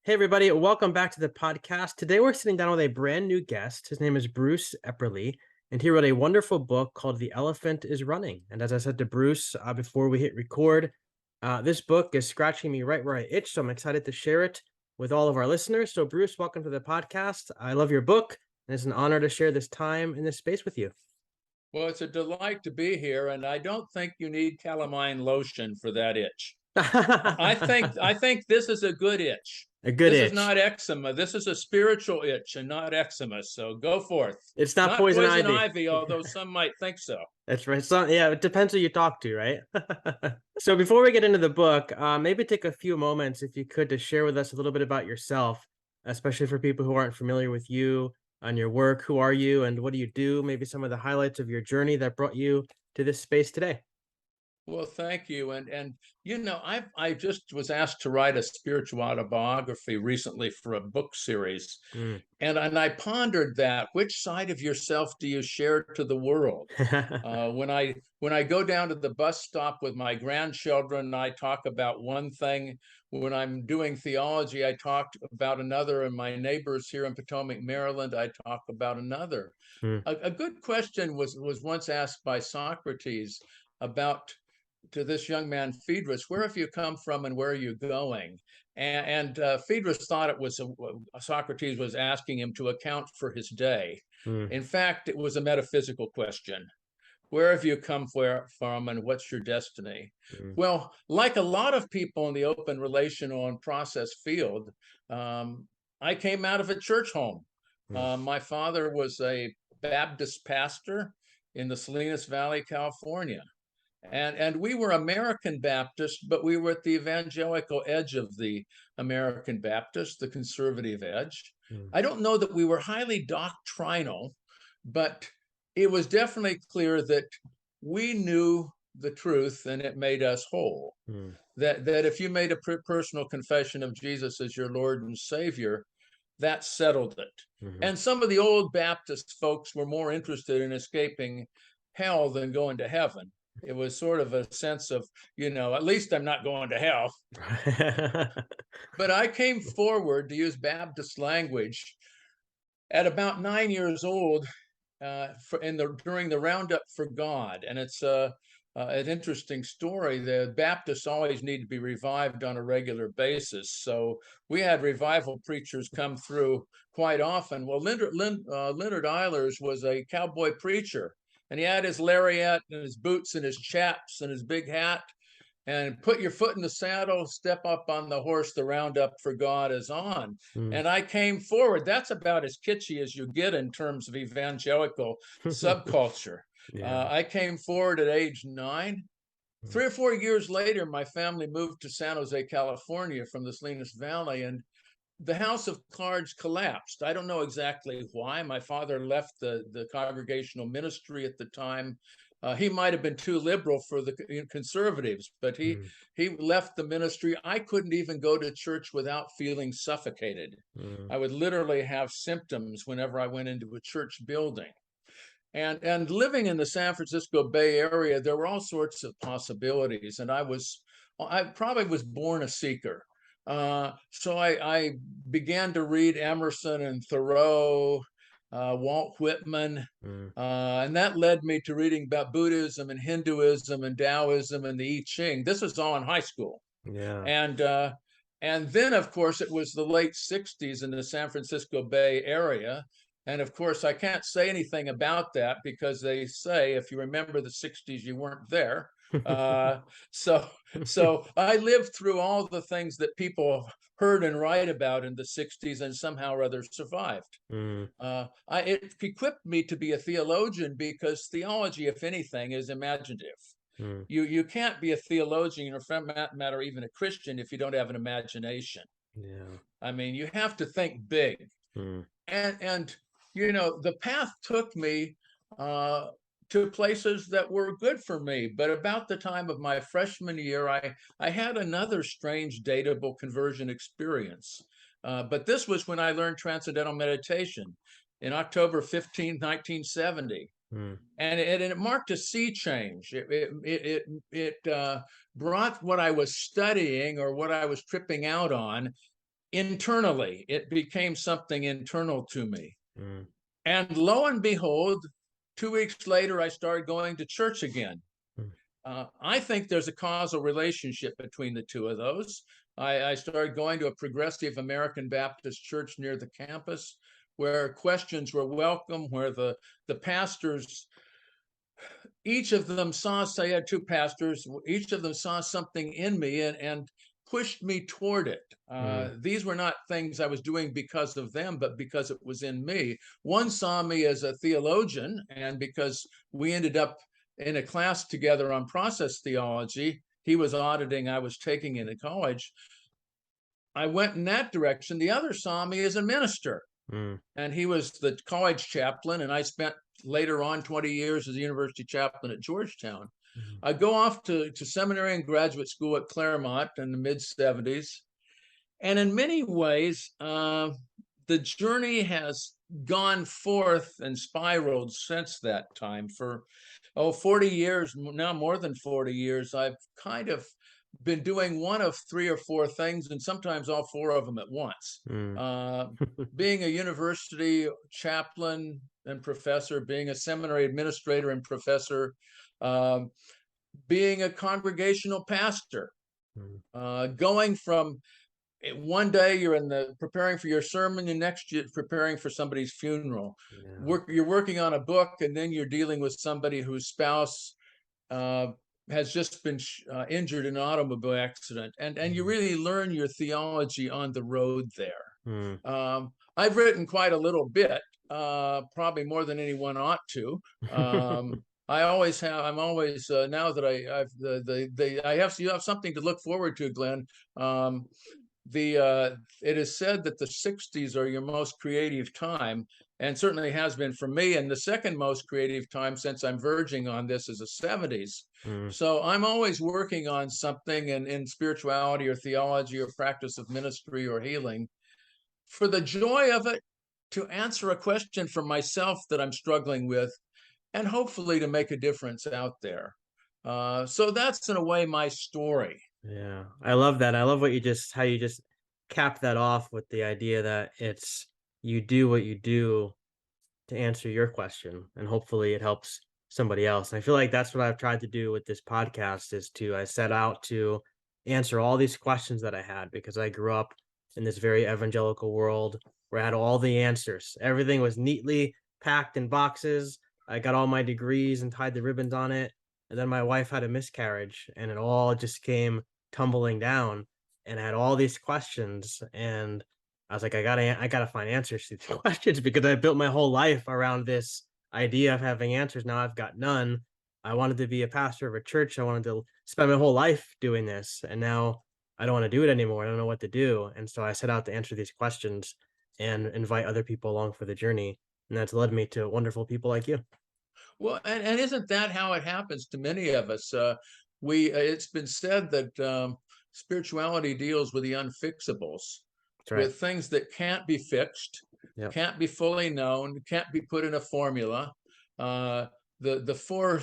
Hey, everybody, welcome back to the podcast. Today, we're sitting down with a brand new guest. His name is Bruce Epperly, and he wrote a wonderful book called The Elephant is Running. And as I said to Bruce before we hit record, this book is scratching me right where I itch. So I'm excited to share it with all of our listeners. So, Bruce, welcome to the podcast. I love your book, and it's an honor to share this time in this space with you. Well, it's a delight to be here, and I don't think you need calamine lotion for that itch. I think this is a good itch. A good This is itch. not eczema. This is a spiritual itch and not eczema. So go forth. It's not Not poison poison ivy. ivy, although some might think so. That's right. So, yeah, it depends who you talk to, right? So before we get into the book, maybe take a few moments, if you could, to share with us a little bit about yourself, especially for people who aren't familiar with you and your work. Who are you and what do you do? Maybe some of the highlights of your journey that brought you to this space today. Well, thank you. And I just was asked to write a spiritual autobiography recently for a book series. Mm. And I pondered that. Which side of yourself do you share to the world? When I go down to the bus stop with my grandchildren, I talk about one thing. When I'm doing theology, I talk about another. And my neighbors here in Potomac, Maryland, I talk about another. Mm. A good question was once asked by Socrates about to this young man Phaedrus, where have you come from and where are you going? And Phaedrus thought it was Socrates was asking him to account for his day. Mm. In fact, it was a metaphysical question. Where have you come from and what's your destiny? Mm. Well, like a lot of people in the open relational and process field, I came out of a church home. Mm. My father was a Baptist pastor in the Salinas Valley, California. And we were American Baptist, but we were at the evangelical edge of the American Baptist, the conservative edge. Mm. I don't know that we were highly doctrinal, but it was definitely clear that we knew the truth and it made us whole. Mm. That if you made a personal confession of Jesus as your Lord and Savior, that settled it. Mhm. And some of the old Baptist folks were more interested in escaping hell than going to heaven. It was sort of a sense of, at least I'm not going to hell. But I came forward, to use Baptist language, at about 9 years old during the Roundup for God. And it's an interesting story. The Baptists always need to be revived on a regular basis. So we had revival preachers come through quite often. Well, Leonard Eilers was a cowboy preacher, and he had his lariat and his boots and his chaps and his big hat. And put your foot in the saddle, step up on the horse, the Roundup for God is on. Mm. And I came forward. That's about as kitschy as you get in terms of evangelical subculture. Yeah. I came forward at age 9. Mm. 3 or 4 years later, my family moved to San Jose, California from the Salinas Valley, and the house of cards collapsed. I don't know exactly why. My father left the congregational ministry at the time. He might have been too liberal for the conservatives, but Mm. he left the ministry. I couldn't even go to church without feeling suffocated. Mm. I would literally have symptoms whenever I went into a church building. And living in the San Francisco Bay Area, there were all sorts of possibilities. And I probably was born a seeker. So I began to read Emerson and Thoreau, Walt Whitman, Mm. and that led me to reading about Buddhism and Hinduism and Taoism and the I Ching. This was all in high school, Yeah. and uh, and then of course it was the late '60s in the San Francisco Bay Area, and of course I can't say anything about that because they say if you remember the '60s you weren't there. Uh, so so I lived through all the things that people heard and write about in the '60s and somehow or other survived. Mm. It equipped me to be a theologian because theology, if anything, is imaginative. Mm. You can't be a theologian or, for that matter, even a Christian if you don't have an imagination. Yeah. I mean, you have to think big. Mm. And the path took me to places that were good for me. But about the time of my freshman year, I had another strange datable conversion experience. But this was when I learned transcendental meditation in October 15th, 1970. Mm. And it marked a sea change. It brought what I was studying or what I was tripping out on internally. It became something internal to me. Mm. And lo and behold, 2 weeks later, I started going to church again. Mm. I think there's a causal relationship between the two of those. I started going to a progressive American Baptist church near the campus where questions were welcome, where the pastors, each of them saw, say, I had two pastors, each of them saw something in me and pushed me toward it. Mm. These were not things I was doing because of them, but because it was in me. One saw me as a theologian, and because we ended up in a class together on process theology, he was auditing, I was taking it in college. I went in that direction. The other saw me as a minister, Mm. and he was the college chaplain, and I spent later on 20 years as a university chaplain at Georgetown. Mm. I go off to seminary and graduate school at Claremont in the mid 70s. And in many ways, the journey has gone forth and spiraled since that time. For 40 years, now more than 40 years, I've kind of been doing one of three or four things, and sometimes all four of them at once. Mm. Being a university chaplain and professor, being a seminary administrator and professor, um, being a congregational pastor, Mm. going from one day you're in the preparing for your sermon, the next you're preparing for somebody's funeral. Yeah. You're working on a book, and then you're dealing with somebody whose spouse uh, has just been injured in an automobile accident, and you Mm. really learn your theology on the road there. Mm. I've written quite a little bit, probably more than anyone ought to. I always have. I'm always now that I've I have you have something to look forward to, Glenn. It is said that the 60s are your most creative time, and certainly has been for me. And the second most creative time since I'm verging on this is the 70s. Mm. So I'm always working on something in spirituality or theology or practice of ministry or healing for the joy of it, to answer a question for myself that I'm struggling with, and hopefully to make a difference out there. So that's in a way my story. Yeah, I love that. I love what how you just capped that off with the idea that it's you do what you do to answer your question, and hopefully it helps somebody else. And I feel like that's what I've tried to do with this podcast is to I set out to answer all these questions that I had because I grew up in this very evangelical world where I had all the answers. Everything was neatly packed in boxes. I got all my degrees and tied the ribbons on it. And then my wife had a miscarriage and it all just came tumbling down and I had all these questions and I was like, I gotta find answers to these questions because I built my whole life around this idea of having answers. Now I've got none. I wanted to be a pastor of a church. I wanted to spend my whole life doing this, and now I don't want to do it anymore. I don't know what to do, and so I set out to answer these questions and invite other people along for the journey, and that's led me to wonderful people like you. Well, and isn't that how it happens to many of us? We It's been said that spirituality deals with the unfixables, That's right. with things that can't be fixed, Yep. can't be fully known, can't be put in a formula. Uh, the four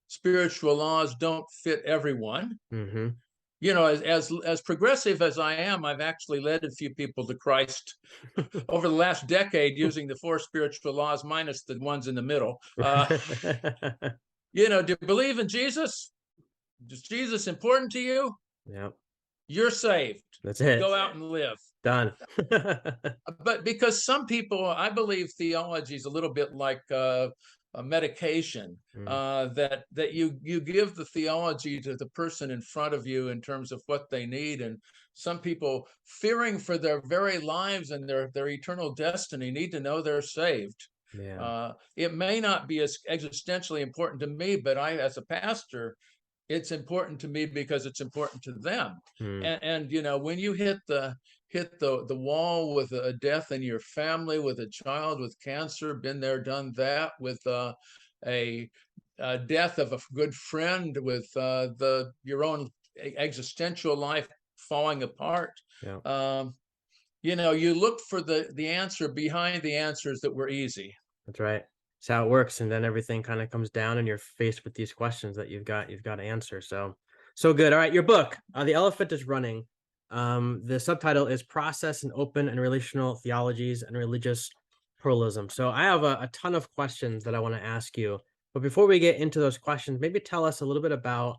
spiritual laws don't fit everyone. Mm-hmm. You know, as progressive as I am, I've actually led a few people to Christ over the last decade using the four spiritual laws minus the ones in the middle. You know, do you believe in Jesus? Is Jesus important to you? Yep. You're saved. That's it. Go out and live. Done. But because some people, I believe theology is a little bit like a medication, Mm. that you give the theology to the person in front of you in terms of what they need. And some people, fearing for their very lives and their eternal destiny, need to know they're saved. Yeah. It may not be as existentially important to me, but I, as a pastor, it's important to me because it's important to them. Mm. And you know, when you hit the wall with a death in your family, with a child with cancer, been there, done that, with a, a death of a good friend, with your own existential life falling apart. Yeah. Um, you know, you look for the answer behind the answers that were easy. That's right. It's how it works, and then everything kind of comes down, and you're faced with these questions that you've got to answer. So, so good. All right, your book, "The Elephant is Running." The subtitle is Process and Open and Relational Theologies and Religious Pluralism. So I have a ton of questions that I want to ask you. But before we get into those questions, maybe tell us a little bit about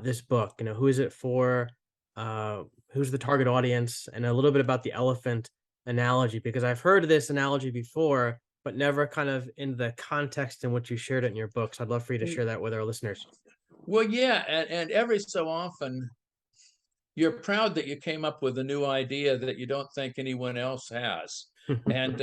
this book. Who is it for? Who's the target audience? And a little bit about the elephant analogy, because I've heard this analogy before, but never kind of in the context in which you shared it in your book. So I'd love for you to share that with our listeners. Well, yeah, and every so often you're proud that you came up with a new idea that you don't think anyone else has. And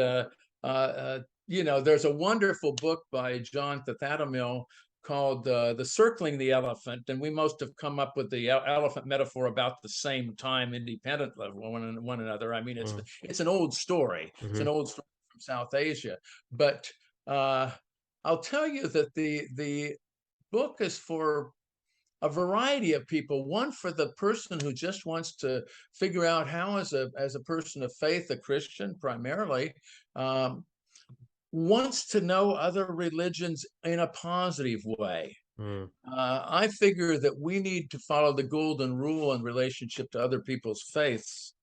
there's a wonderful book by John Thathamil called "The Circling the Elephant," and we most have come up with the elephant metaphor about the same time, independent of one another. I mean, it's an old story. It's an old story from South Asia, but I'll tell you that the book is for a variety of people. One, for the person who just wants to figure out how, as a person of faith, a Christian primarily, wants to know other religions in a positive way. I figure that we need to follow the golden rule in relationship to other people's faiths.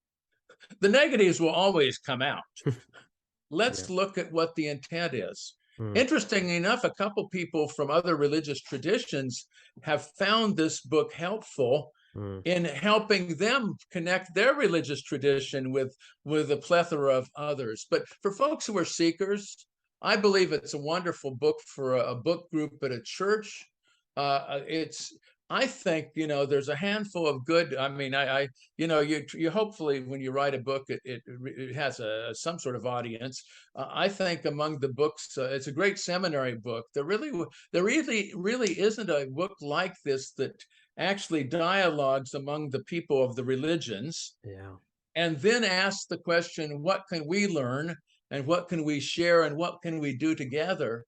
The negatives will always come out. Let's look at what the intent is. Interestingly enough, a couple people from other religious traditions have found this book helpful in helping them connect their religious tradition with a plethora of others. But for folks who are seekers, I believe it's a wonderful book for a book group at a church. I think, there's a handful of good. I mean, you hopefully, when you write a book, it has some sort of audience. I think among the books, it's a great seminary book. There really isn't a book like this that actually dialogues among the people of the religions, and then asks the question, what can we learn, and what can we share, and what can we do together?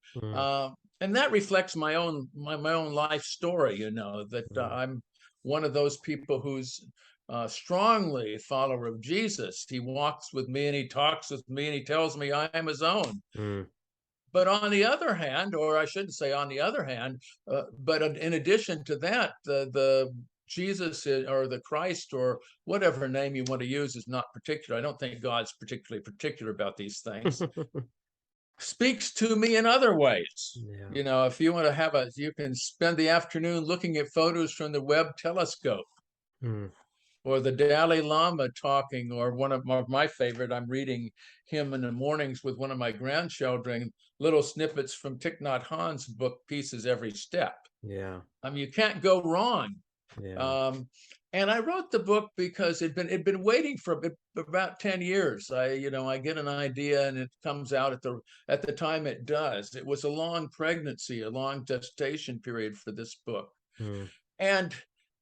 And that reflects my own life story. That I'm one of those people who's strongly a follower of Jesus. He walks with me, and he talks with me, and he tells me I am his own. But on the other hand, or I shouldn't say on the other hand, but in addition to that, the Jesus or the Christ or whatever name you want to use is not particular. I don't think God's particularly particular about these things. Speaks to me in other ways. If you want to you can spend the afternoon looking at photos from the Webb telescope, or the Dalai Lama talking, or one of my favorite, I'm reading him in the mornings with one of my grandchildren, little snippets from Thich Nhat Hanh's book, Pieces Every Step. I mean, you can't go wrong. And I wrote the book because it'd been waiting for about 10 years. I get an idea and it comes out at the time it does. It was a long pregnancy, a long gestation period for this book. And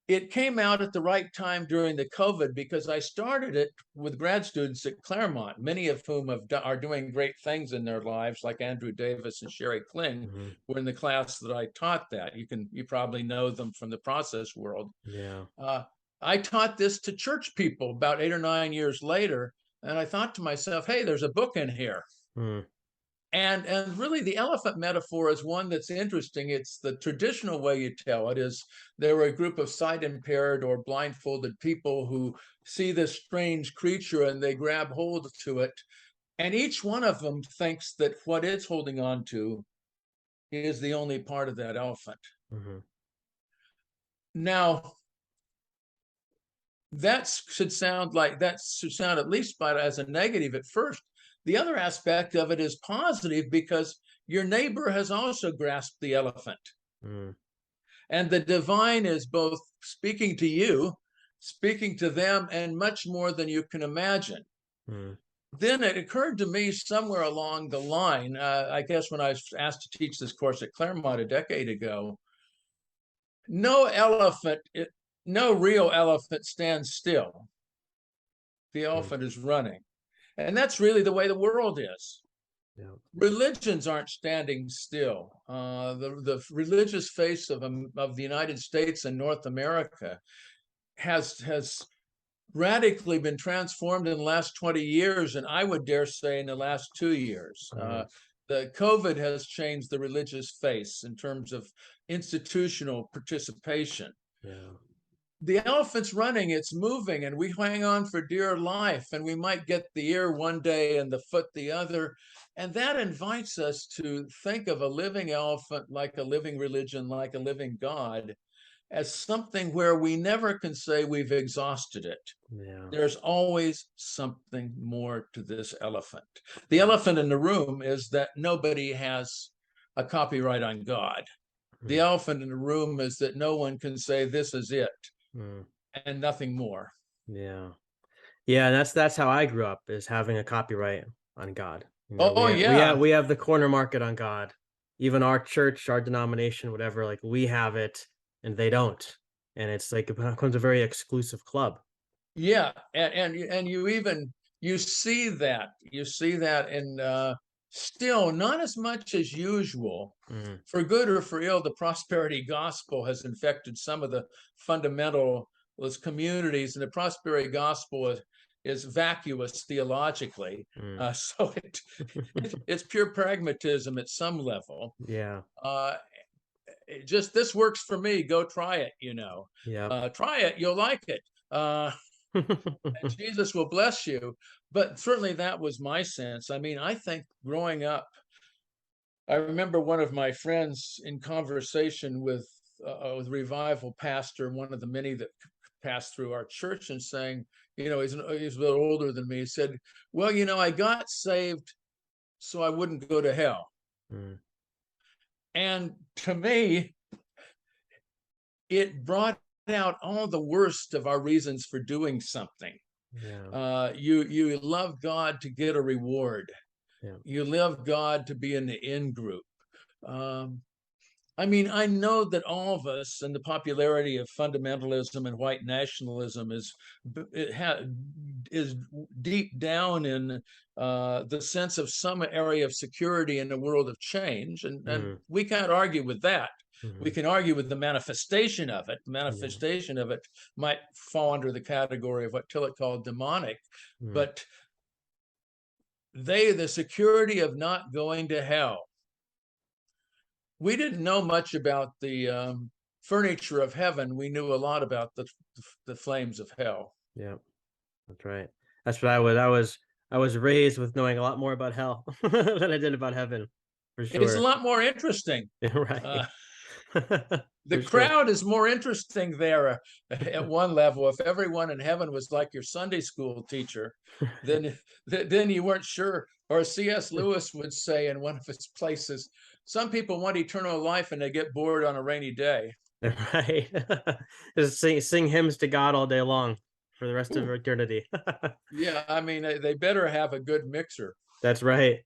it came out at the right time during the COVID, because I started it with grad students at Claremont, many of whom are doing great things in their lives, like Andrew Davis and Sherry Kling were in the class that I taught that. You probably know them from the process world. I taught this to church people about 8 or 9 years later, and I thought to myself, hey, there's a book in here. And really, the elephant metaphor is one that's interesting. It's the traditional way you tell it is there were a group of sight impaired or blindfolded people who see this strange creature and they grab hold to it. And each one of them thinks that what it's holding on to is the only part of that elephant. Now, that should sound at least as a negative at first. The other aspect of it is positive, because your neighbor has also grasped the elephant. And the divine is both speaking to you, speaking to them, and much more than you can imagine. Then it occurred to me somewhere along the line, I guess when I was asked to teach this course at Claremont a decade ago, no real elephant stands still. The elephant is running. And that's really the way the world is. Religions aren't standing still. The religious face of the United States and North America has radically been transformed in the last 20 years, and I would dare say in the last 2 years. The COVID has changed the religious face in terms of institutional participation. the elephant's running, it's moving, and we hang on for dear life, and we might get the ear one day and the foot the other. And that invites us to think of a living elephant like a living religion, like a living God, as something where we never can say we've exhausted it. Yeah. There's always something more to this elephant. The elephant in the room is that nobody has a copyright on God. The Mm, elephant in the room is that no one can say this is it mm, and nothing more. yeah. Yeah, and that's how I grew up, is having a copyright on God. You know, Oh, we have yeah. we have the corner market on God. Even our church, our denomination, whatever, like we have it and they don't. And it's like it becomes a very exclusive club. Yeah. And you even you see that in still not as much as usual. Mm, For good or for ill, the prosperity gospel has infected some of the fundamentalist communities, and the prosperity gospel is vacuous theologically. mm. So it's pure pragmatism at some level. Yeah. Uh, just this works for me. Go try it. Yep. Try it. You'll like it. And Jesus will bless you. But certainly that was my sense. I mean, I think growing up, I remember one of my friends in conversation with revival pastor, one of the many that passed through our church, and saying, he's a little older than me. He said, "Well, I got saved so I wouldn't go to hell." Mm, And to me, it brought out all the worst of our reasons for doing something. yeah. You love God to get a reward. Yeah. You love God to be in the in group. Um, I mean, I know that all of us, and the popularity of fundamentalism and white nationalism is deep down in the sense of some area of security in the world of change, and Mm, we can't argue with that. We mhm. can argue with the manifestation of it. The Yeah. manifestation of it might fall under the category of what Tillett called demonic, Mm, but the security of not going to hell. We didn't know much about the furniture of heaven. We knew a lot about the flames of hell. yeah. That's right. That's what I was raised with knowing a lot more about hell than I did about heaven, for It's a sure. lot more interesting. Yeah, Uh, right. the For sure. crowd is more interesting there at one level. If everyone in heaven was like your Sunday school teacher, then then you weren't sure. Or C.S. Lewis would say in one of his places, some people want eternal life and they get bored on a rainy day. Right. Just sing hymns to God all day long for the rest of Ooh. eternity. Yeah, I mean, they better have a good mixer. That's right.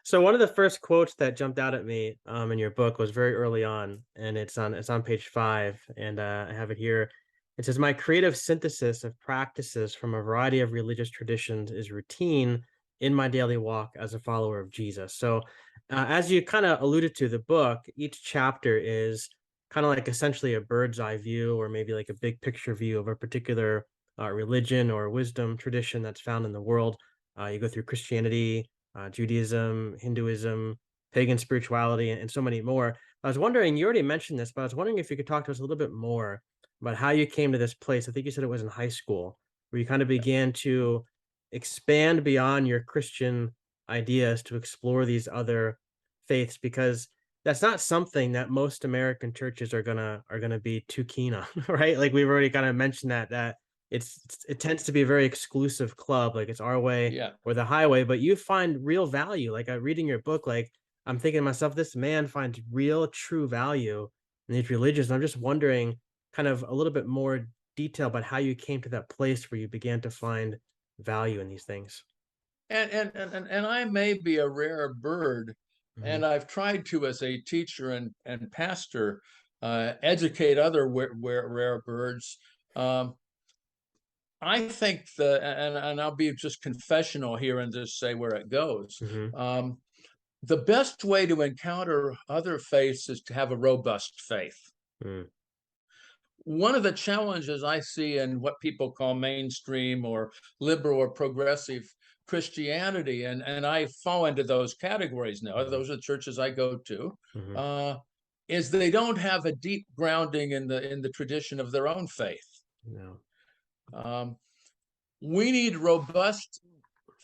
So one of the first quotes that jumped out at me in your book was very early on, and it's on page 5, and I have it here. It says, "My creative synthesis of practices from a variety of religious traditions is routine in my daily walk as a follower of Jesus." So, as you kind of alluded to, the book, each chapter is kind of like essentially a bird's eye view, or maybe like a big picture view of a particular religion or wisdom tradition that's found in the world. You go through Christianity, Judaism, Hinduism, pagan spirituality, and so many more. I was wondering, you already mentioned this, but I was wondering if you could talk to us a little bit more about how you came to this place. I think you said it was in high school, where you kind of began to expand beyond your Christian ideas to explore these other faiths, because that's not something that most American churches are gonna be too keen on, right? Like we've already kind of mentioned that it tends to be a very exclusive club, like it's our way Yeah. or the highway, but you find real value. Like reading your book, like I'm thinking to myself, this man finds real true value in these religions. I'm just wondering kind of a little bit more detail about how you came to that place where you began to find value in these things. And I may be a rare bird, Hmm. and I've tried to, as a teacher and pastor, educate other rare birds. Um, I think and I'll be just confessional here and just say where it goes. Hmm. Um, the best way to encounter other faiths is to have a robust faith. Mm. One of the challenges I see in what people call mainstream or liberal or progressive Christianity, and I fall into those categories now, Hmm. those are the churches I go to, Hmm. uh, is they don't have a deep grounding in the tradition of their own faith. No. We need robust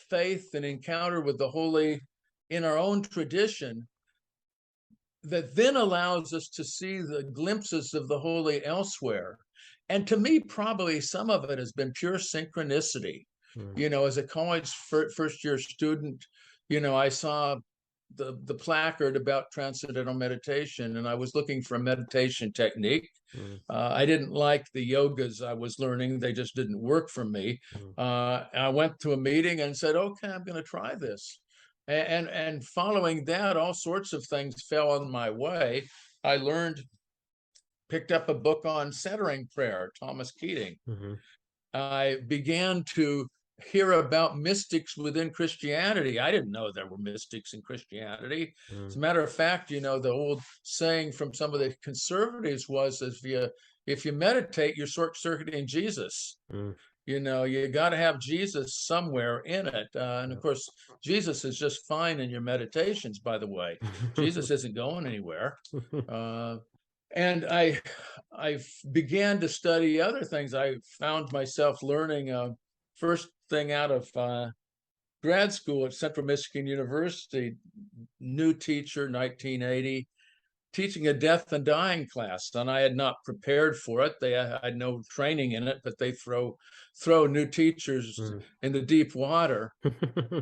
faith and encounter with the holy in our own tradition that then allows us to see the glimpses of the holy elsewhere. And to me, probably some of it has been pure synchronicity. As a college first year student, I saw the placard about transcendental meditation, and I was looking for a meditation technique. I didn't like the yogas I was learning; they just didn't work for me. I went to a meeting and said, "Okay, I'm going to try this." And following that, all sorts of things fell on my way. I picked up a book on centering prayer, Thomas Keating. I began to hear about mystics within Christianity. I didn't know there were mystics in Christianity. As a matter of fact, the old saying from some of the conservatives was, if you meditate, you're short-circuiting Jesus. You got to have Jesus somewhere in it. And of course, Jesus is just fine in your meditations, by the way. Jesus isn't going anywhere. And I began to study other things. I found myself learning first thing out of grad school at Central Michigan University, new teacher, 1980, teaching a death and dying class, and I had not prepared for it. I had no training in it, but they throw new teachers in the deep water.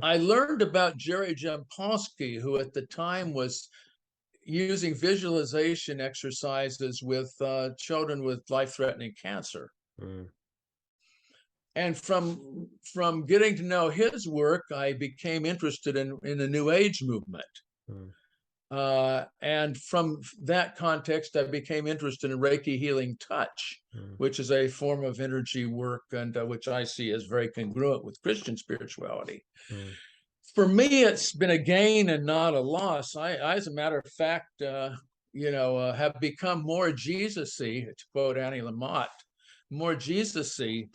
I learned about Jerry Jampolsky, who at the time was using visualization exercises with children with life-threatening cancer. And from getting to know his work, I became interested in the New Age movement. And from that context, I became interested in Reiki healing touch, which is a form of energy work, and which I see as very congruent with Christian spirituality. For me, it's been a gain and not a loss. I as a matter of fact, have become more Jesus-y, to quote Annie Lamott, more Jesus-y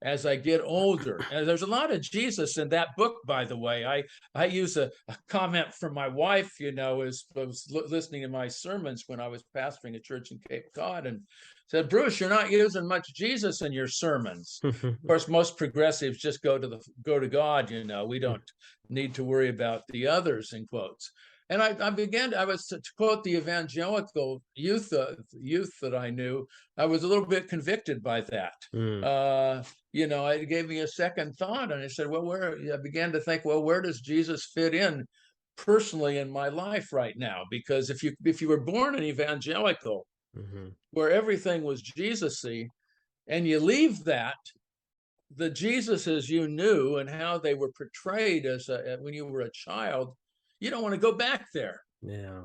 as I get older. And there's a lot of Jesus in that book, by the way. I use a comment from my wife, as I was listening to my sermons when I was pastoring a church in Cape Cod, and said, "Bruce, you're not using much Jesus in your sermons." Of course, most progressives just go to God. We don't need to worry about the others, in quotes. And I was to quote the evangelical youth that I knew, I was a little bit convicted by that. It gave me a second thought, and I said, I began to think, where does Jesus fit in personally in my life right now? Because if you were born an evangelical, where everything was Jesus-y, and you leave that, the Jesuses you knew and how they were portrayed when you were a child, you don't want to go back there. Yeah.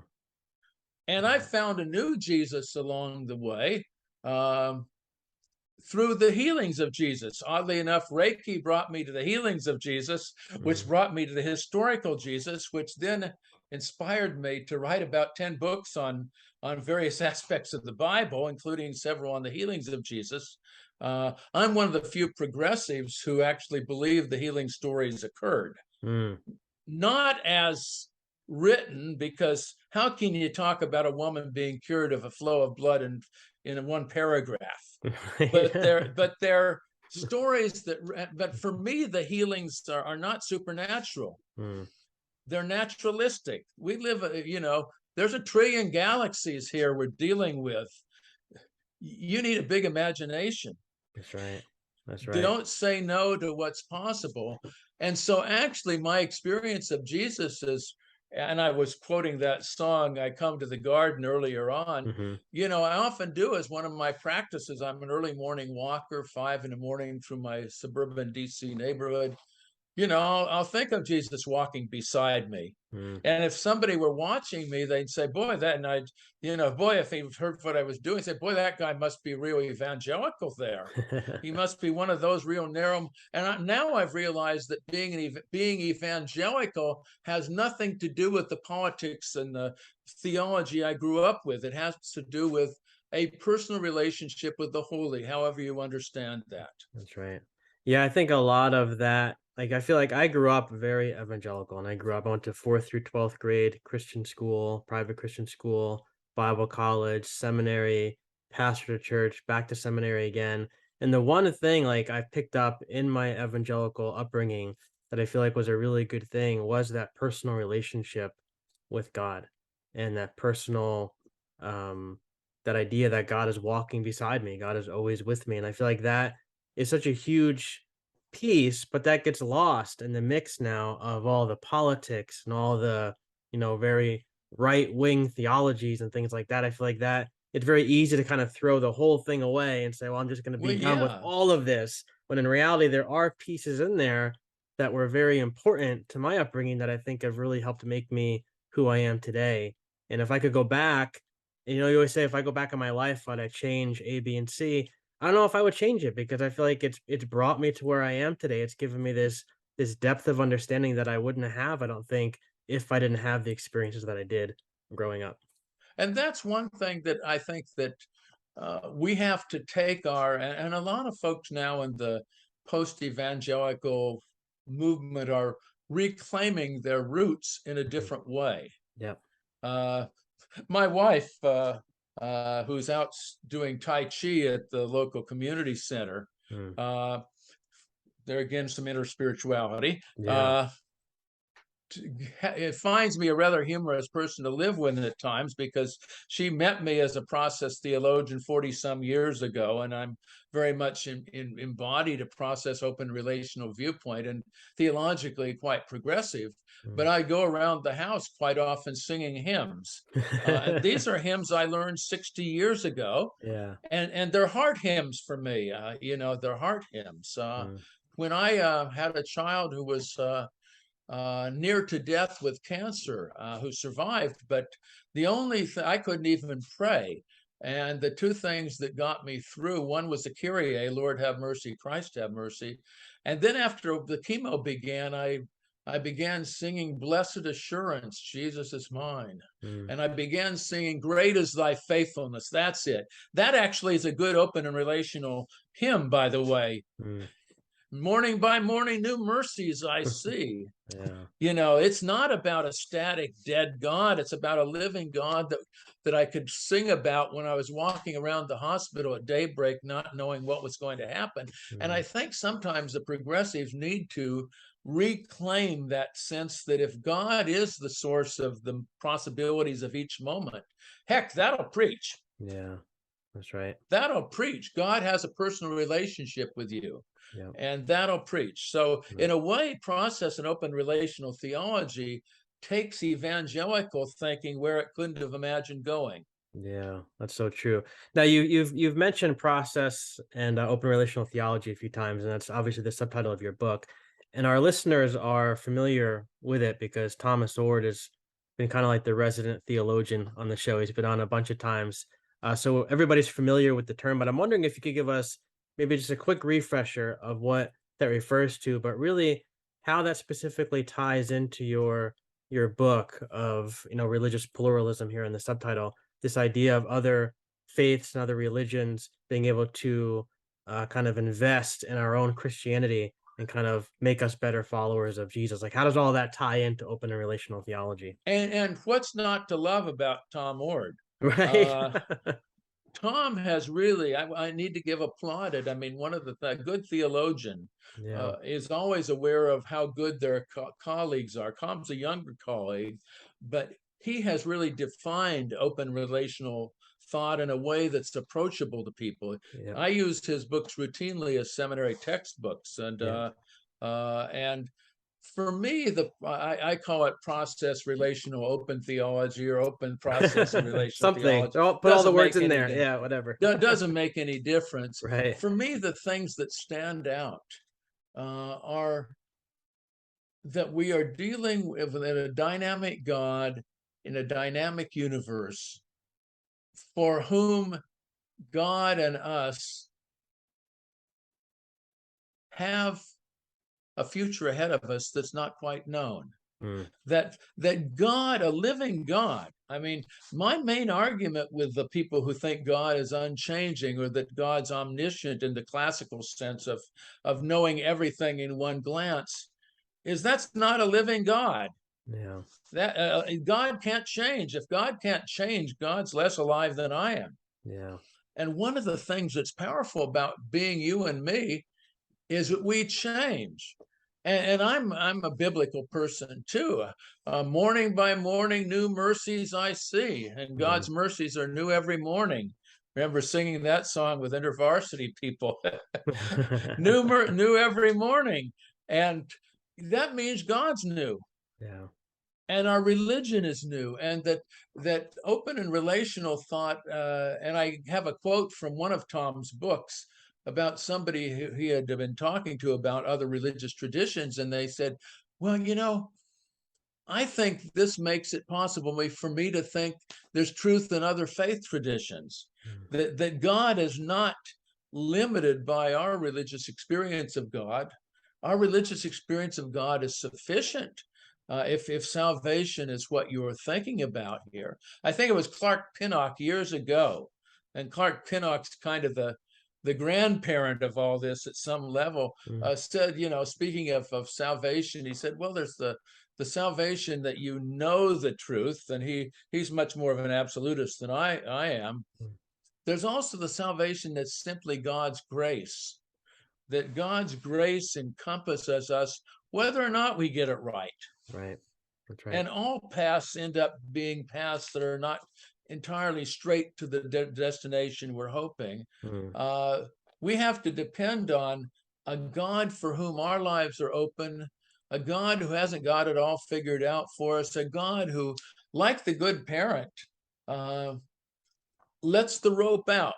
And I found a new Jesus along the way through the healings of Jesus. Oddly enough, Reiki brought me to the healings of Jesus, which brought me to the historical Jesus, which then inspired me to write about 10 books on various aspects of the Bible, including several on the healings of Jesus. I'm one of the few progressives who actually believe the healing stories occurred. Not as written, because how can you talk about a woman being cured of a flow of blood in one paragraph? But they're stories but for me, the healings are not supernatural. They're naturalistic. We live, there's 1 trillion galaxies here we're dealing with. You need a big imagination. That's right. That's right. Don't say no to what's possible. And so actually my experience of Jesus is, and I was quoting that song, "I Come to the Garden," earlier on. I often do as one of my practices. I'm an early morning walker, 5 a.m. through my suburban DC neighborhood. I'll think of Jesus walking beside me. And if somebody were watching me, they'd say, "Boy, that," and if he heard what I was doing, say, "Boy, that guy must be real evangelical there. He must be one of those real narrow." And now I've realized that being evangelical has nothing to do with the politics and the theology I grew up with. It has to do with a personal relationship with the holy, however you understand that. That's right. Yeah, I think a lot of that, I feel like I grew up very evangelical, and I went to 4th through 12th grade Christian school, private Christian school, Bible college, seminary, pastor to church, back to seminary again. And the one thing like I picked up in my evangelical upbringing that I feel like was a really good thing was that personal relationship with God and that personal um that idea that God is walking beside me, God is always with me. And I feel like that is such a huge piece, but that gets lost in the mix now of all the politics and all the, very right wing theologies and things like that. I feel like that it's very easy to kind of throw the whole thing away and say, well, I'm just going to Well, be done with yeah. all of this. When in reality, there are pieces in there that were very important to my upbringing that I think have really helped make me who I am today. And if I could go back, you always say, if I go back in my life, would I change A, B, and C? I don't know if I would change it because I feel like it's brought me to where I am today. It's given me this depth of understanding that I wouldn't have, I don't think, if I didn't have the experiences that I did growing up. And that's one thing that I think that we have to take and a lot of folks now in the post-evangelical movement are reclaiming their roots in a Mhm. different way. Yep. Uh, my wife, who's out doing Tai Chi at the local community center, Mm. uh, there again, some interspirituality. Yeah. It finds me a rather humorous person to live with at times because she met me as a process theologian 40 some years ago, and I'm very much embodied a process open relational viewpoint and theologically quite progressive. But Mm. I go around the house quite often singing hymns. And these are hymns I learned 60 years ago, Yeah. and they're heart hymns for me. They're heart hymns. Mm. When I had a child who was near to death with cancer, who survived. But the only I couldn't even pray. And the two things that got me through, one was the Kyrie, Lord have mercy, Christ have mercy. And then after the chemo began, I began singing Blessed Assurance, Jesus is mine. Mm. And I began singing Great is thy faithfulness. That's it. That actually is a good open and relational hymn, by the way. Mm. Morning by morning, new mercies I see. Yeah. It's not about a static dead God. It's about a living God that I could sing about when I was walking around the hospital at daybreak, not knowing what was going to happen. And I Mm. think sometimes the progressives need to reclaim that sense that if God is the source of the possibilities of each moment, heck, that'll preach. Yeah. That's right. That'll preach. God has a personal relationship with you, Yep. and that'll preach. So, Right. in a way, process and open relational theology takes evangelical thinking where it couldn't have imagined going. Yeah, that's so true. Now you've mentioned process and open relational theology a few times, and that's obviously the subtitle of your book. And our listeners are familiar with it because Thomas Ord has been kind of like the resident theologian on the show. He's been on a bunch of times, so everybody's familiar with the term. But I'm wondering if you could give us maybe just a quick refresher of what that refers to, but really how that specifically ties into your book of religious pluralism here in the subtitle, this idea of other faiths and other religions being able to kind of invest in our own Christianity and kind of make us better followers of Jesus. Like, how does all that tie into open and relational theology? And what's not to love about Tom Ord? Right. Uh, Tom has really, I need to give applauded. I mean, one of a good theologian Yeah. is always aware of how good their colleagues are. Tom's a younger colleague, but he has really defined open relational thought in a way that's approachable to people. Yeah. I used his books routinely as seminary textbooks, Yeah. and for me, I call it process relational open theology or open process and relational Something. theology. Oh, put all the Doesn't words make in any there. Yeah. Whatever. doesn't make any difference. Right. For me, the things that stand out are that we are dealing with a dynamic God in a dynamic universe for whom God and us have a future ahead of us that's not quite known. Mm. That God, a living God. I mean, my main argument with the people who think God is unchanging or that God's omniscient in the classical sense of knowing everything in one glance is that's not a living God. Yeah. That God can't change. If God can't change, God's less alive than I am. Yeah. And one of the things that's powerful about being you and me is that we change. And I'm a biblical person too. Morning by morning, new mercies I see, and Mm. God's mercies are new every morning. Remember singing that song with InterVarsity people. New every morning, and that means God's new, Yeah. and our religion is new, and that open and relational thought. And I have a quote from one of Tom's books about somebody who he had been talking to about other religious traditions, and they said, well, I think this makes it possible for me to think there's truth in other faith traditions, Mm. that God is not limited by our religious experience of God. Our religious experience of God is sufficient. If salvation is what you're thinking about here, I think it was Clark Pinnock years ago, and Clark Pinnock's kind of the grandparent of all this at some level. Mm. Said, speaking of salvation, he said, well, there's the salvation that you know the truth, and he's much more of an absolutist than I am. Mm. There's also the salvation that's simply God's grace, that God's grace encompasses us whether or not we get it right. Right. That's right. And all paths end up being paths that are not entirely straight to the destination we're hoping. Mm. Uh, we have to depend on a God for whom our lives are open, a God who hasn't got it all figured out for us, a God who, like the good parent, uh, lets the rope out.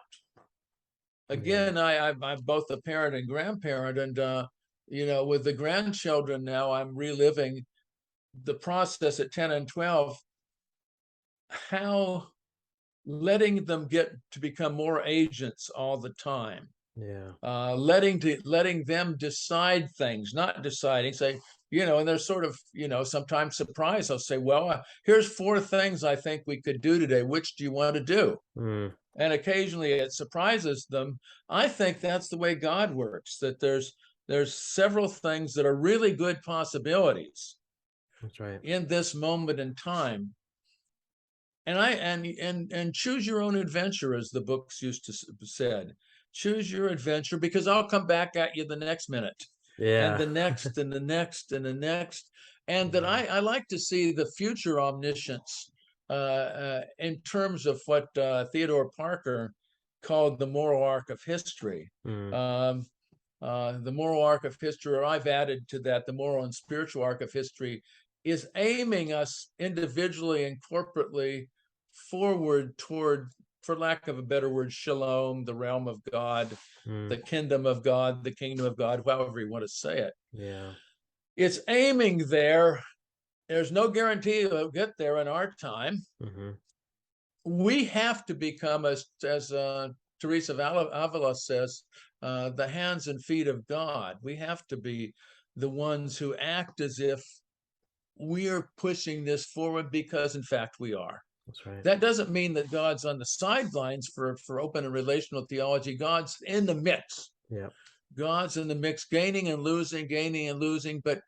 Yeah. Again, I'm both a parent and grandparent, and with the grandchildren now, I'm reliving the process at 10 and 12, how letting them get to become more agents all the time, Yeah. letting them decide things, not deciding, say, and they're sort of, sometimes surprised. I'll say, well, here's 4 things I think we could do today. Which do you want to do? Mm. And occasionally it surprises them. I think that's the way God works, that there's several things that are really good possibilities That's right. in this moment in time. And and choose your own adventure, as the books used to said. Choose your adventure, because I'll come back at you the next minute, and Yeah. the next, and the next, and the next. And that Yeah. I like to see the future omniscience in terms of what Theodore Parker called the moral arc of history. Mm. Um, the moral arc of history, or I've added to that, the moral and spiritual arc of history, is aiming us individually and corporately forward toward, for lack of a better word, shalom, the realm of God, Mm. the kingdom of God, the kingdom of God, however you want to say it. Yeah. It's aiming there. There's no guarantee it'll get there in our time. Mm-hmm. We have to become, as Teresa of Avila says, the hands and feet of God. We have to be the ones who act as if we are pushing this forward, because in fact we are. That's right. That doesn't mean that God's on the sidelines for open and relational theology. God's in the mix. Yeah. God's in the mix, gaining and losing. But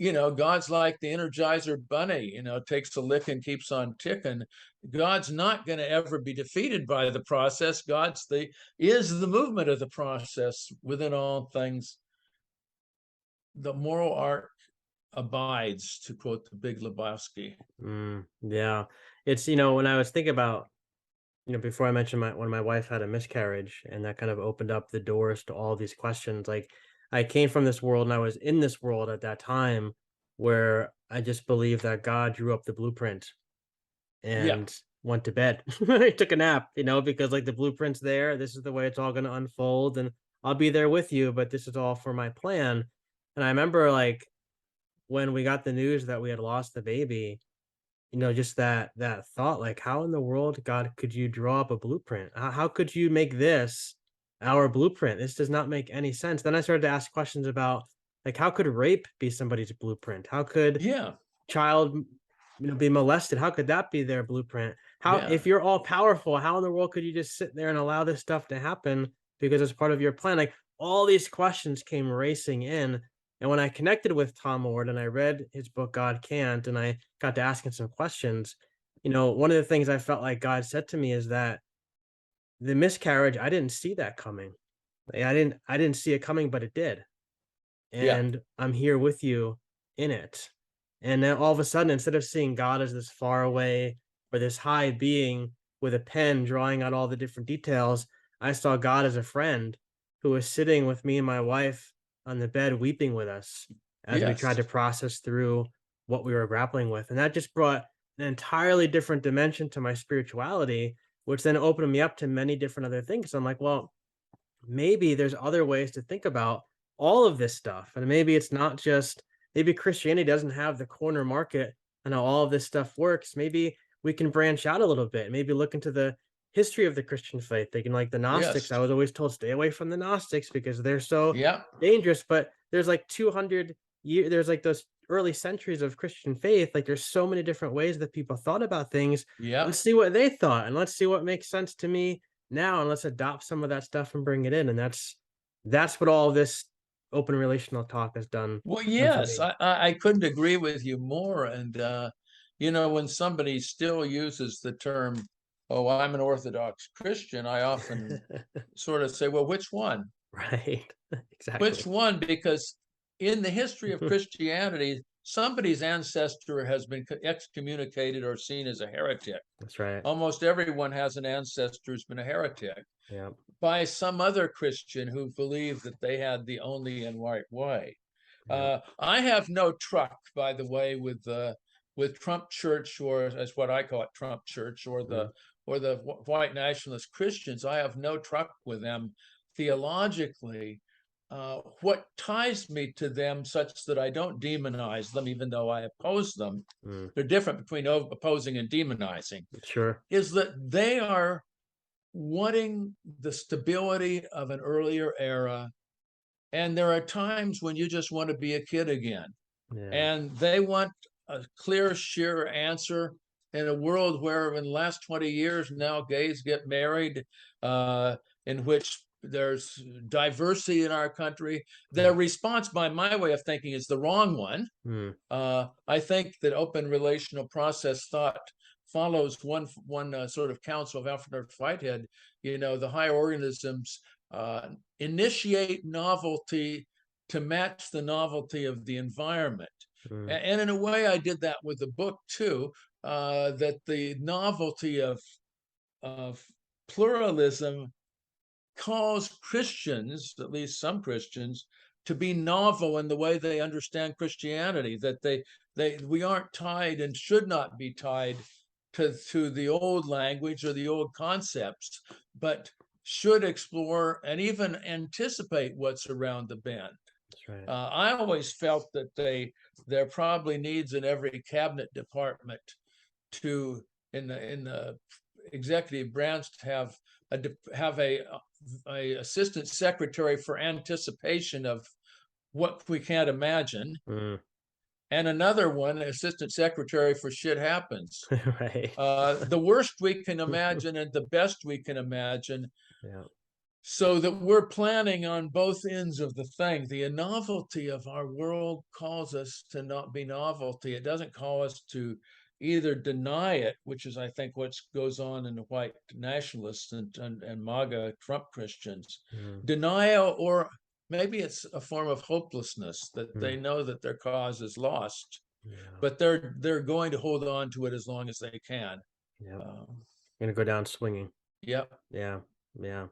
God's like the Energizer Bunny, takes a lick and keeps on ticking. God's not going to ever be defeated by the process. Is the movement of the process within all things. The moral arc abides, to quote the Big Lebowski. Yeah. It's, when I was thinking about, before I mentioned when my wife had a miscarriage, and that kind of opened up the doors to all these questions. Like, I came from this world, and I was in this world at that time where I just believed that God drew up the blueprint Yeah, and went to bed. I took a nap, because like the blueprint's there. This is the way it's all going to unfold, and I'll be there with you, but this is all for my plan. And I remember, like, when we got the news that we had lost the baby, just that thought, like, how in the world, God, could you draw up a blueprint? How could you make this our blueprint? This does not make any sense. Then I started to ask questions about, like, how could rape be somebody's blueprint? How could yeah, child, be molested? How could that be their blueprint? How, yeah. if you're all powerful, how in the world could you just sit there and allow this stuff to happen because it's part of your plan? Like, all these questions came racing in. And when I connected with Tom Ward and I read his book, God Can't, and I got to asking some questions, one of the things I felt like God said to me is that the miscarriage, I didn't see that coming. I didn't see it coming, but it did. Yeah. And I'm here with you in it. And then all of a sudden, instead of seeing God as this far away or this high being with a pen drawing out all the different details, I saw God as a friend who was sitting with me and my wife on the bed weeping with us as we tried Yes. to process through what we were grappling with. And that just brought an entirely different dimension to my spirituality, which then opened me up to many different other things. So I'm like, well, maybe there's other ways to think about all of this stuff. And maybe it's not just, maybe Christianity doesn't have the corner market and how all of this stuff works. Maybe we can branch out a little bit, maybe look into the history of the Christian faith. They can, like the Gnostics. Yes. I was always told stay away from the Gnostics because they're so Yeah. dangerous. But there's like 200 years, there's like those early centuries of Christian faith. Like there's so many different ways that people thought about things. Yeah. Let's see what they thought and let's see what makes sense to me now, and let's adopt some of that stuff and bring it in. And that's what all this open relational talk has Well, done for yes, me. I couldn't agree with you more. And when somebody still uses the term, "Oh, I'm an Orthodox Christian," I often sort of say, "Well, which one? Right. Which Exactly. one?" Because in the history of Christianity, somebody's ancestor has been excommunicated or seen as a heretic. That's right. Almost everyone has an ancestor who's been a heretic Yeah. by some other Christian who believed that they had the only and right way. Yeah. I have no truck, by the way, with Trump Church, or as what I call it, Trump Church, or Mm, the white nationalist Christians. I have no truck with them theologically. What ties me to them, such that I don't demonize them, even though I oppose them, mm, they're different between opposing and demonizing, sure. is that they are wanting the stability of an earlier era. And there are times when you just want to be a kid again. Yeah. And they want a clear, sure answer in a world where, in the last 20 years, now gays get married, in which there's diversity in our country. Their Yeah. response, by my way of thinking, is the wrong one. Mm, I think that open relational process thought follows one sort of council of Alfred Whitehead. The higher organisms initiate novelty to match the novelty of the environment. mm, And in a way, I did that with the book too. That the novelty of pluralism calls Christians, at least some Christians, to be novel in the way they understand Christianity. That we aren't tied and should not be tied to the old language or the old concepts, but should explore and even anticipate what's around the bend. that's right. I always felt that there probably needs in every cabinet department to in the executive branch to have a assistant secretary for anticipation of what we can't imagine, Mm, and another one, assistant secretary for shit happens. right. The worst we can imagine and the best we can imagine, Yeah. so that we're planning on both ends of the thing. The novelty of our world calls us to not be novelty. It doesn't call us to either deny it, which is, I think, what goes on in the white nationalists and MAGA Trump Christians. Mm, Denial, or maybe it's a form of hopelessness, that they mm, know that their cause is lost, yeah. but they're going to hold on to it as long as they can. Yeah. Um, Gonna go down swinging. yeah. Yeah. Yeah.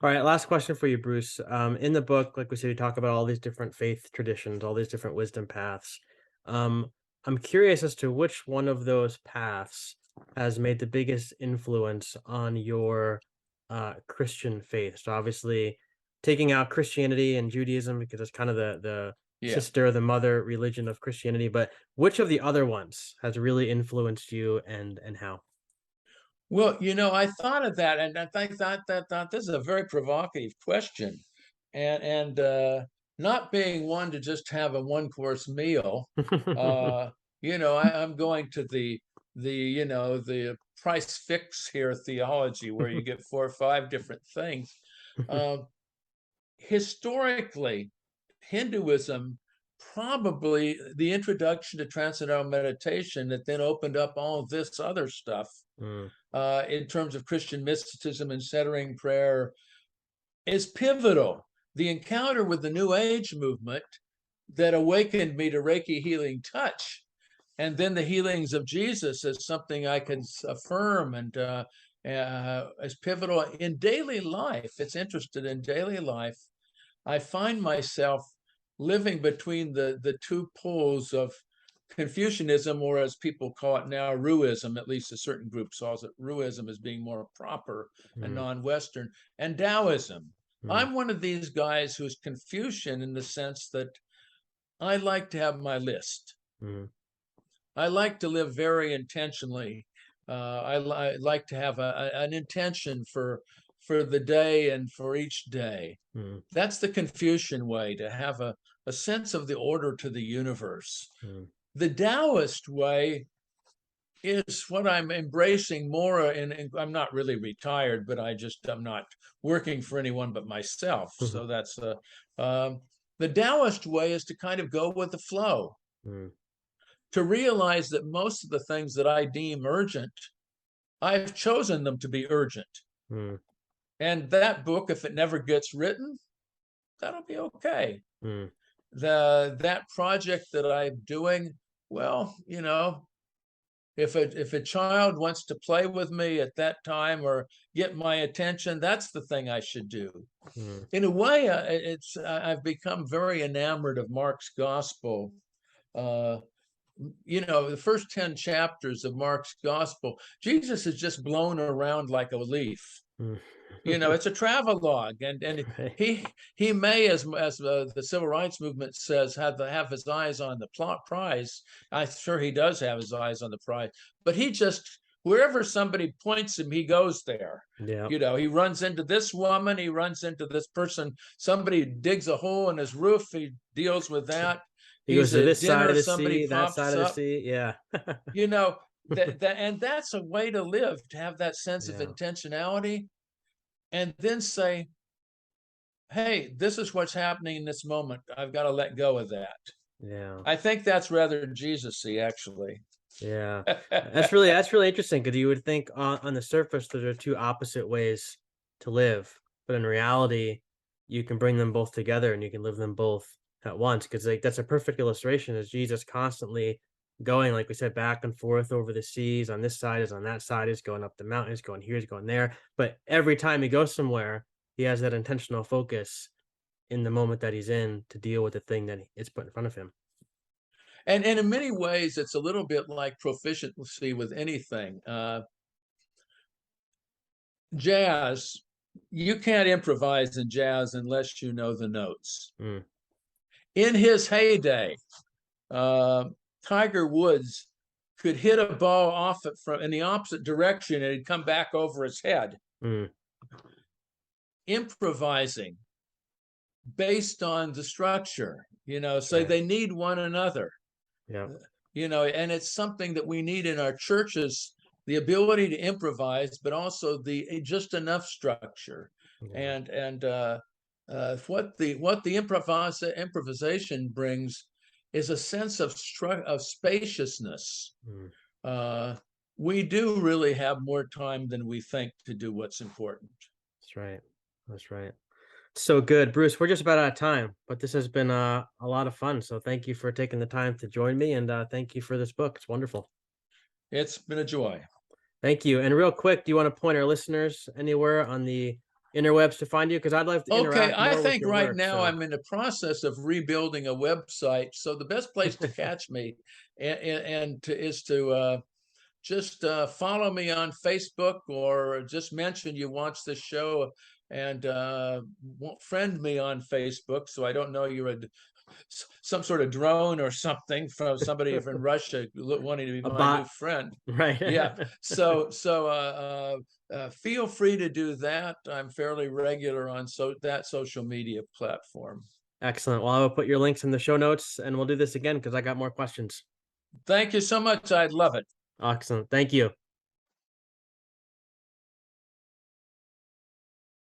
All right, last question for you, Bruce. In the book, like we said, we talk about all these different faith traditions, all these different wisdom paths. Um, I'm curious as to which one of those paths has made the biggest influence on your Christian faith. So obviously, taking out Christianity and Judaism because it's kind of the Yeah. sister, the mother religion of Christianity. But which of the other ones has really influenced you, and how? Well, I thought of that, and I thought this is a very provocative question, and not being one to just have a one-course meal, uh, I'm going to the price fix here theology, where you get four or five different things. Uh, Historically, Hinduism probably the introduction to transcendental meditation that then opened up all this other stuff Mm, in terms of Christian mysticism and centering prayer is pivotal. The encounter with the New Age movement that awakened me to Reiki healing touch, and then the healings of Jesus as something I can affirm and as pivotal in daily life. It's interested in daily life. I find myself living between the two poles of Confucianism, or as people call it now, Ruism, at least a certain group calls it Ruism as being more proper and mm, non-Western, and Taoism. mm, I'm one of these guys who's Confucian in the sense that I like to have my list. mm, I like to live very intentionally. I like to have an intention for the day and for each day. mm, That's the Confucian way, to have a sense of the order to the universe. mm. The Taoist way is what I'm embracing more, and I'm not really retired, but I'm not working for anyone but myself. So that's the Taoist way is to kind of go with the flow, Mm, to realize that most of the things that I deem urgent, I've chosen them to be urgent. mm, And that book, if it never gets written, that'll be okay. mm, That project that I'm doing, well, if a child wants to play with me at that time or get my attention, that's the thing I should do. mm, In a way, I've become very enamored of Mark's gospel. Uh, the first 10 chapters of Mark's gospel, Jesus is just blown around like a leaf. mm. It's a travelogue, and Right. he may, as the civil rights movement says, have his eyes on the prize. I'm sure he does have his eyes on the prize, but he just, wherever somebody points him, he goes there. Yeah. He runs into this woman, he runs into this person. Somebody digs a hole in his roof, he deals with that. He goes He's to at this side of dinner, the somebody sea, that side pops of the up. sea. Yeah. You know and that's a way to live, to have that sense of Yeah. intentionality, and then say, hey, this is what's happening in this moment. I've got to let go of that. Yeah. I think that's rather Jesus-y, actually. Yeah. That's really interesting because you would think on the surface there are two opposite ways to live, but in reality, you can bring them both together and you can live them both at once. Because like that's a perfect illustration is Jesus constantly going, like we said, back and forth over the seas. On this side is on that side, is going up the mountains, going here, is going there. But every time he goes somewhere, he has that intentional focus in the moment that he's in to deal with the thing that it's put in front of him. And in many ways, it's a little bit like proficiency with anything. Jazz, you can't improvise in jazz unless you know the notes. Mm, In his heyday, Tiger Woods could hit a ball off it from in the opposite direction and it'd come back over his head. mm, Improvising based on the structure, so right. they need one another, Yeah. and it's something that we need in our churches, the ability to improvise, but also the just enough structure. Yeah. And what the improvisation brings is a sense of spaciousness. Mm. Uh, we do really have more time than we think to do what's important. That's right. That's right. So good, Bruce. We're just about out of time, but this has been a lot of fun. So thank you for taking the time to join me, and thank you for this book. It's wonderful. It's been a joy. Thank you. And real quick, do you want to point our listeners anywhere on the interwebs to find you? Because I'd love to Okay, interact I more with think your right work. now So I'm in the process of rebuilding a website. So the best place to catch me is to just follow me on Facebook, or just mention you watch this show, and friend me on Facebook, so I don't know you're some sort of drone or something from somebody from Russia wanting to be a my new bot, friend. right? Yeah. So feel free to do that. I'm fairly regular on that social media platform. Excellent. Well, I will put your links in the show notes, and we'll do this again because I got more questions. Thank you so much. I'd love it. Excellent. Thank you.